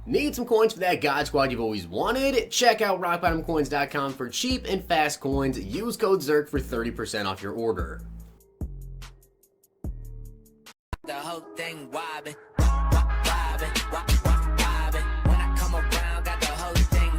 Need some coins for that God Squad you've always wanted? Check out rockbottomcoins.com for cheap and fast coins. Use code ZIRK for 30% off your order. The whole thing wobbin', wobbin', wobbin'. When I come around, got the whole thing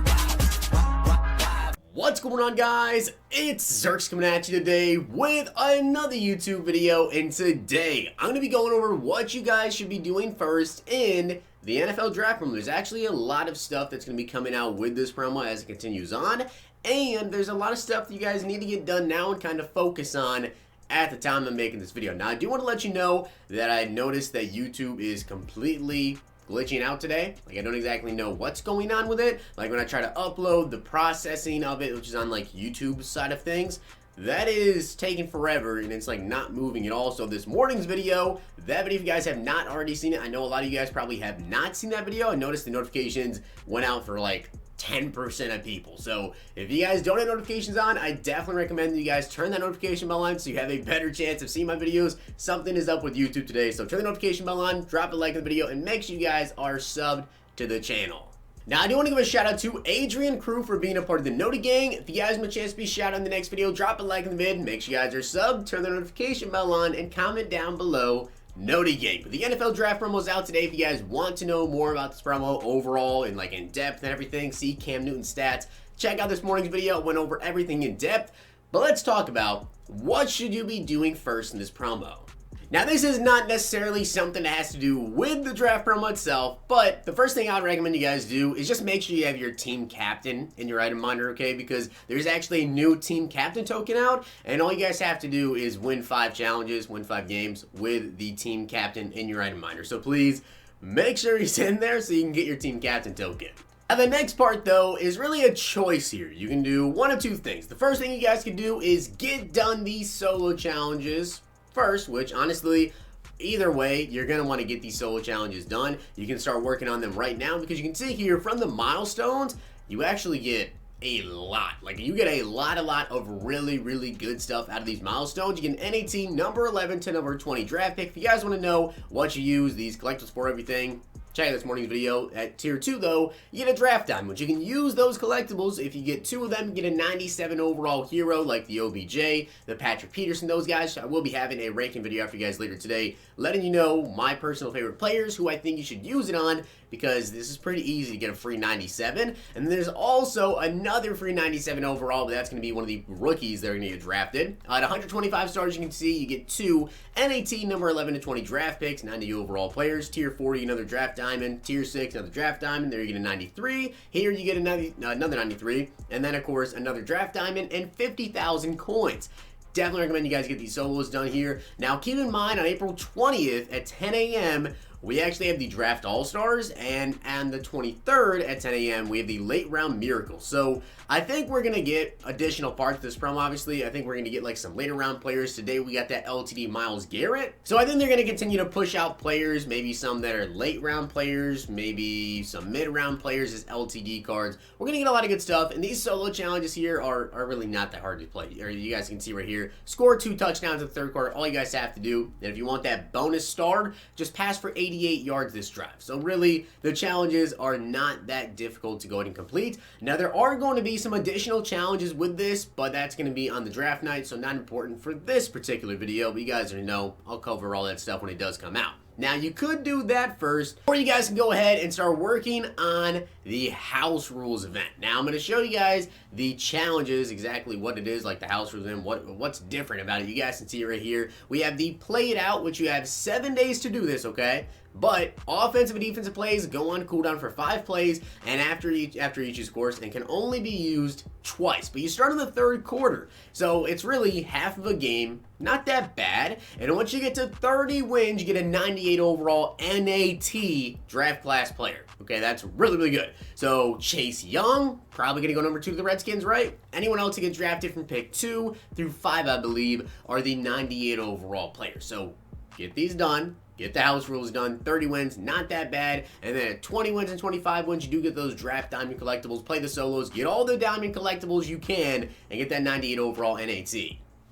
wobbin'. What's going on, guys? It's Zirksee coming at you today with another YouTube video, and today I'm going to be going over what you guys should be doing first in the NFL draft promo. There's actually a lot of stuff that's going to be coming out with this promo as it continues on, and there's a lot of stuff that you guys need to get done now and kind of focus on at the time I'm making this video. Now, I do want to let you know that I noticed that YouTube is completely glitching out today. Like, I don't exactly know what's going on with it. Like, when I try to upload the processing of it, which is on like YouTube's side of things, that is taking forever and it's like not moving at all. So this morning's video, that video, if you guys have not already seen it, I know a lot of you guys probably have not seen that video. I noticed the notifications went out for like 10% of people. So if you guys don't have notifications on, I definitely recommend that you guys turn that notification bell on so you have a better chance of seeing my videos. Something is up with YouTube today, so turn the notification bell on, drop a like in the video, and make sure you guys are subbed to the channel. Now, I do want to give a shout out to Adrian Crew for being a part of the Noti Gang. If you guys want a chance to be shouted out in the next video, drop a like in the vid, make sure you guys are subbed, turn the notification bell on, and comment down below Noti Gang. But the NFL draft promo is out today. If you guys want to know more about this promo overall and like in depth and everything, see Cam Newton's stats, check out this morning's video. It went over everything in depth. But let's talk about what should you be doing first in this promo. Now, this is not necessarily something that has to do with the draft promo itself, but the first thing I would recommend you guys do is just make sure you have your team captain in your item miner, okay? Because there's actually a new team captain token out, and all you guys have to do is win 5 challenges, win 5 games with the team captain in your item miner. So please make sure he's in there so you can get your team captain token. Now, the next part, though, is really a choice here. You can do one of two things. The first thing you guys can do is get done these solo challenges first, which honestly, either way, you're going to want to get these solo challenges done. You can start working on them right now because you can see here from the milestones, you actually get a lot. Like, you get a lot of really good stuff out of these milestones. You get an NAT number 11 to number 20 draft pick. If you guys want to know what you use these collectibles for, everything, check out this morning's video. At tier 2, though, you get a draft diamond, which you can use those collectibles. If you get 2 of them, you get a 97 overall hero like the OBJ, the Patrick Peterson, those guys. I will be having a ranking video after you guys later today, letting you know my personal favorite players who I think you should use it on, because this is pretty easy to get a free 97. And then there's also another free 97 overall, but that's going to be one of the rookies that are going to get drafted. At 125 stars, you can see you get 2 NAT number 11 to 20 draft picks, 90 overall players. Tier 40, another draft diamond. Tier 6, another draft diamond. There you get a 93. Here you get another 93. And then, of course, another draft diamond and 50,000 coins. Definitely recommend you guys get these solos done here. Now, keep in mind, on April 20th at 10 a.m., we actually have the Draft All-Stars, and on the 23rd at 10 a.m., we have the Late Round Miracle. So I think we're going to get additional parts of this promo, obviously. I think we're going to get like some later round players. Today we got that LTD Myles Garrett. So I think they're going to continue to push out players, maybe some that are late round players, maybe some mid round players as LTD cards. We're going to get a lot of good stuff, and these solo challenges here are really not that hard to play. Or you guys can see right here, score 2 touchdowns in the third quarter. All you guys have to do, and if you want that bonus star, just pass for 88 yards this drive. So really, the challenges are not that difficult to go ahead and complete. Now, there are going to be some additional challenges with this, but that's going to be on the draft night, so not important for this particular video, but you guys already know I'll cover all that stuff when it does come out. Now, you could do that first, or you guys can go ahead and start working on the house rules event. Now, I'm going to show you guys the challenges, exactly what it is, like the house rules and what's different about it. You guys can see right here. We have the play it out, which you have 7 days to do this, okay? But offensive and defensive plays go on cooldown for 5 plays, and after each is course, and can only be used twice. But you start in the third quarter, so it's really half of a game. Not that bad. And once you get to 30 wins, you get a 98 overall NAT draft class player. Okay, that's really good. So Chase Young, probably going to go number 2 to the Redskins, right? Anyone else who gets drafted from pick 2 through 5, I believe, are the 98 overall players. So get these done. Get the house rules done. 30 wins, not that bad. And then at 20 wins and 25 wins, you do get those draft diamond collectibles. Play the solos. Get all the diamond collectibles you can and get that 98 overall NAT.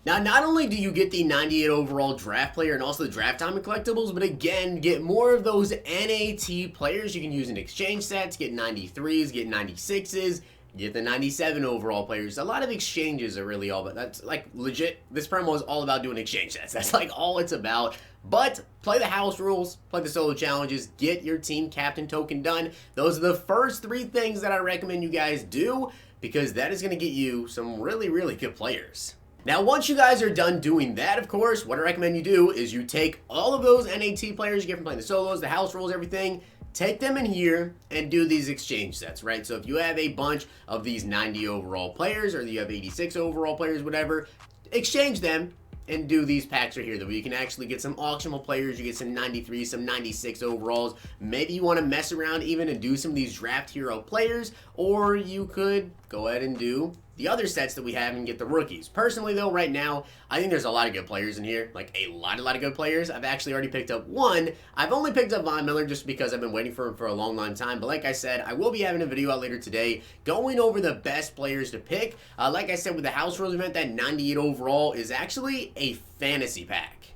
Now, not only do you get the 98 overall draft player and also the draft diamond collectibles, but again, get more of those NAT players you can use in exchange sets, get 93s, get 96s, get the 97 overall players. A lot of exchanges are really all, but that's like legit. This promo is all about doing exchange sets. That's like all it's about. But play the house rules, play the solo challenges, get your team captain token done. Those are the first 3 things that I recommend you guys do, because that is going to get you some really, really good players. Now, once you guys are done doing that, of course, what I recommend you do is you take all of those NAT players you get from playing the solos, the house rules, everything, take them in here and do these exchange sets, right? So if you have a bunch of these 90 overall players, or you have 86 overall players, whatever, exchange them and do these packs right here, that you can actually get some auctionable players. You get some 93, some 96 overalls. Maybe you want to mess around even and do some of these draft hero players, or you could go ahead and do the other sets that we have and get the rookies. Personally though, right now, I think there's a lot of good players in here, like a lot of good players. I've actually already picked up one. I've only picked up Von Miller just because I've been waiting for him for a long time. But like I said, I will be having a video out later today going over the best players to pick. Like I said, with the house rules event, that 98 overall is actually a fantasy pack.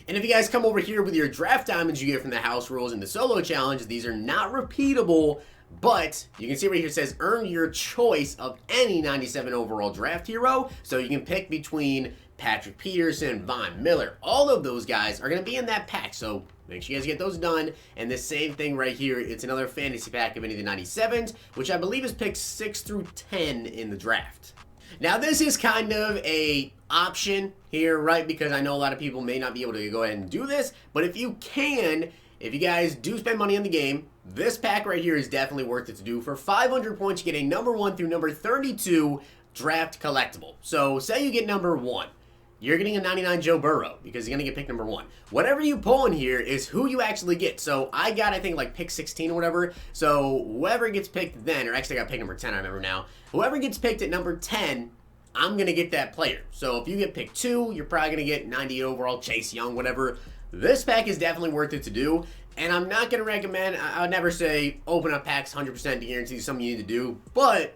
And if you guys come over here with your draft diamonds you get from the house rules and the solo challenge, these are not repeatable. But you can see right here it says earn your choice of any 97 overall draft hero. So you can pick between Patrick Peterson, Von Miller. All of those guys are going to be in that pack. So make sure you guys get those done. And the same thing right here, it's another fantasy pack of any of the 97s, which I believe is picked 6 through 10 in the draft. Now this is kind of a option here, right? Because I know a lot of people may not be able to go ahead and do this. But if you can, if you guys do spend money on the game, this pack right here is definitely worth it to do. For 500 points, you get a number 1 through number 32 draft collectible. So say you get number 1. You're getting a 99 Joe Burrow because you're going to get pick number 1. Whatever you pull in here is who you actually get. So I got, I think, like pick 16 or whatever. So whoever gets picked then, or actually I got pick number 10, I remember now. Whoever gets picked at number 10, I'm going to get that player. So if you get pick 2, you're probably going to get 90 overall, Chase Young, whatever. This pack is definitely worth it to do. And I'm not going to recommend, I would never say open up packs 100% to guarantee something you need to do. But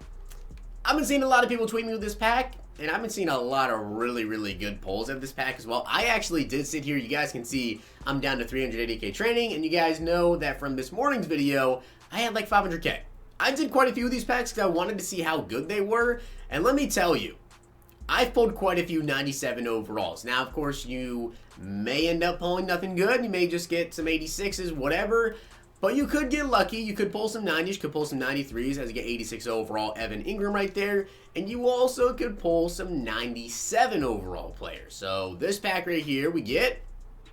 I've been seeing a lot of people tweet me with this pack. And I've been seeing a lot of really good pulls of this pack as well. I actually did sit here. You guys can see I'm down to 380k training. And you guys know that from this morning's video, I had like 500k. I did quite a few of these packs because I wanted to see how good they were. And let me tell you, I've pulled quite a few 97 overalls. Now, of course, you may end up pulling nothing good. You may just get some 86s, whatever. But you could get lucky. You could pull some 90s. You could pull some 93s as you get 86 overall Evan Ingram right there. And you also could pull some 97 overall players. So this pack right here, we get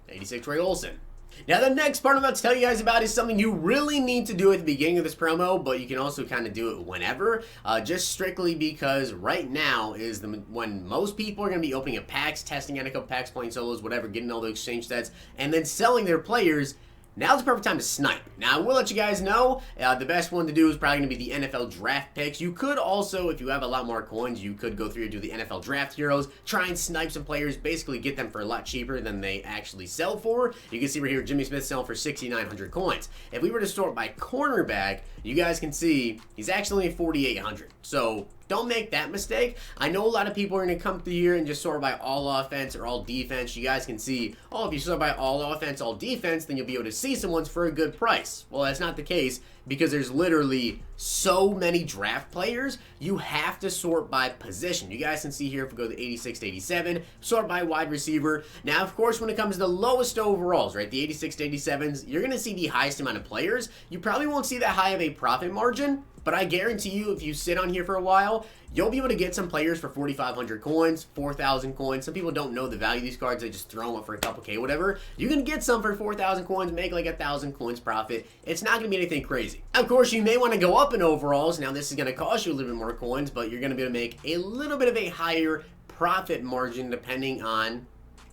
86 Ray Olsen. Now the next part I'm about to tell you guys about is something you really need to do at the beginning of this promo, but you can also kind of do it whenever, just strictly because right now is when most people are going to be opening up packs, testing out a couple packs, playing solos, whatever, getting all the exchange sets, and then selling their players. Now's the perfect time to snipe. Now, I will let you guys know, the best one to do is probably going to be the NFL draft picks. You could also, if you have a lot more coins, you could go through and do the NFL draft heroes, try and snipe some players, basically get them for a lot cheaper than they actually sell for. You can see right here, Jimmy Smith selling for 6,900 coins. If we were to sort by cornerback, you guys can see he's actually 4,800. So don't make that mistake. I know a lot of people are going to come through here and just sort by all offense or all defense. You guys can see, oh, if you sort by all offense, all defense, then you'll be able to see someone's for a good price. Well, that's not the case because there's literally so many draft players. You have to sort by position. You guys can see here if we go to 86 to 87, sort by wide receiver. Now, of course, when it comes to the lowest overalls, right, the 86 to 87s, you're going to see the highest amount of players. You probably won't see that high of a profit margin. But I guarantee you, if you sit on here for a while, you'll be able to get some players for 4,500 coins, 4,000 coins. Some people don't know the value of these cards. They just throw them up for a couple K, whatever. You can get some for 4,000 coins, make like 1,000 coins profit. It's not going to be anything crazy. Of course, you may want to go up in overalls. Now, this is going to cost you a little bit more coins, but you're going to be able to make a little bit of a higher profit margin depending on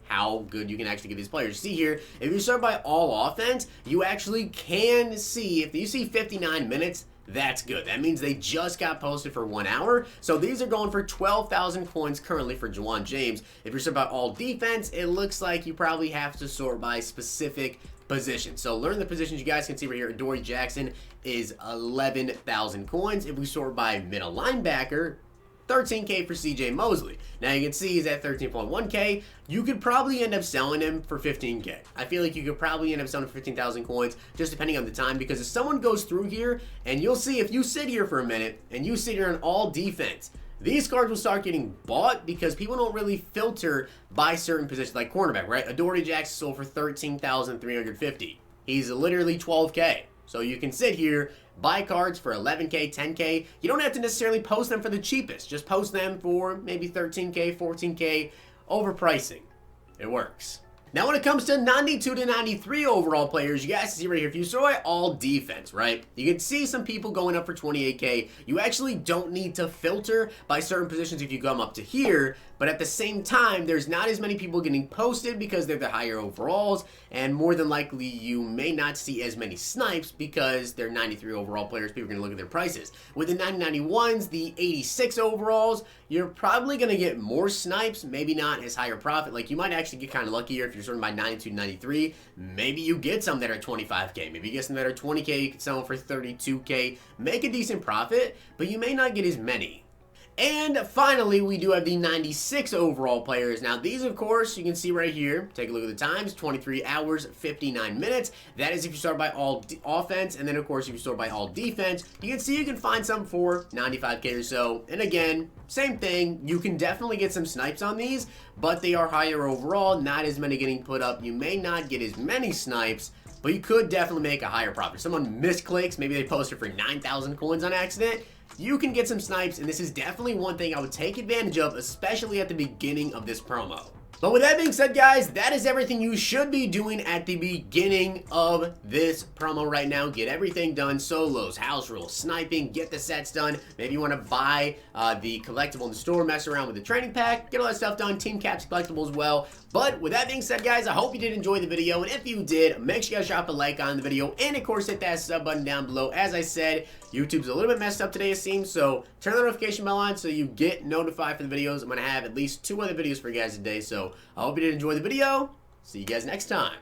how good you can actually get these players. See here, if you start by all offense, you actually can see, if you see 59 minutes, that's good. That means they just got posted for 1 hour. So these are going for 12,000 coins currently for Juwan James. If you're sorting by all defense, it looks like you probably have to sort by specific positions. So learn the positions. You guys can see right here, Dory Jackson is 11,000 coins. If we sort by middle linebacker, 13K for CJ Mosley. Now you can see he's at 13.1K. You could probably end up selling him for 15K. I feel like you could probably end up selling for 15,000 coins, just depending on the time, because if someone goes through here, and you'll see if you sit here for a minute, and you sit here on all defense, these cards will start getting bought because people don't really filter by certain positions, like cornerback, right? Adoree Jackson sold for 13,350. He's literally 12K. So you can sit here, buy cards for 11K, 10K. You don't have to necessarily post them for the cheapest. Just post them for maybe 13K, 14K, overpricing. It works. Now when it comes to 92 to 93 overall players, you guys see right here, if you throw at all defense, right, you can see some people going up for 28K. You actually don't need to filter by certain positions if you come up to here, but at the same time, there's not as many people getting posted because they're the higher overalls, and more than likely, you may not see as many snipes because they're 93 overall players. People are going to look at their prices. With the 90-91s, the 86 overalls, you're probably going to get more snipes, maybe not as higher profit. Like, you might actually get kind of lucky here if you're sorting by 92 to 93. Maybe you get some that are 25K. Maybe you get some that are 20K. You can sell them for 32K. Make a decent profit, but you may not get as many. And finally, we do have the 96 overall players. Now, these, of course, you can see right here. Take a look at the times. 23 hours, 59 minutes. That is if you start by all offense. And then, of course, if you start by all defense, you can see you can find some for 95K or so. And again, same thing. You can definitely get some snipes on these, but they are higher overall. Not as many getting put up. You may not get as many snipes, but you could definitely make a higher profit. Someone misclicks. Maybe they posted for 9,000 coins on accident. You can get some snipes, and this is definitely one thing I would take advantage of, especially at the beginning of this promo. But with that being said, guys, that is everything you should be doing at the beginning of this promo right now. Get everything done, solos, house rules, sniping, get the sets done. Maybe you want to buy the collectible in the store, mess around with the training pack, get all that stuff done, team caps collectible as well. But with that being said, guys, I hope you did enjoy the video, and if you did, make sure you guys drop a like on the video, and of course, hit that sub button down below. As I said, YouTube's a little bit messed up today, it seems, so turn the notification bell on so you get notified for the videos. I'm going to have at least 2 other videos for you guys today, so I hope you did enjoy the video. See you guys next time.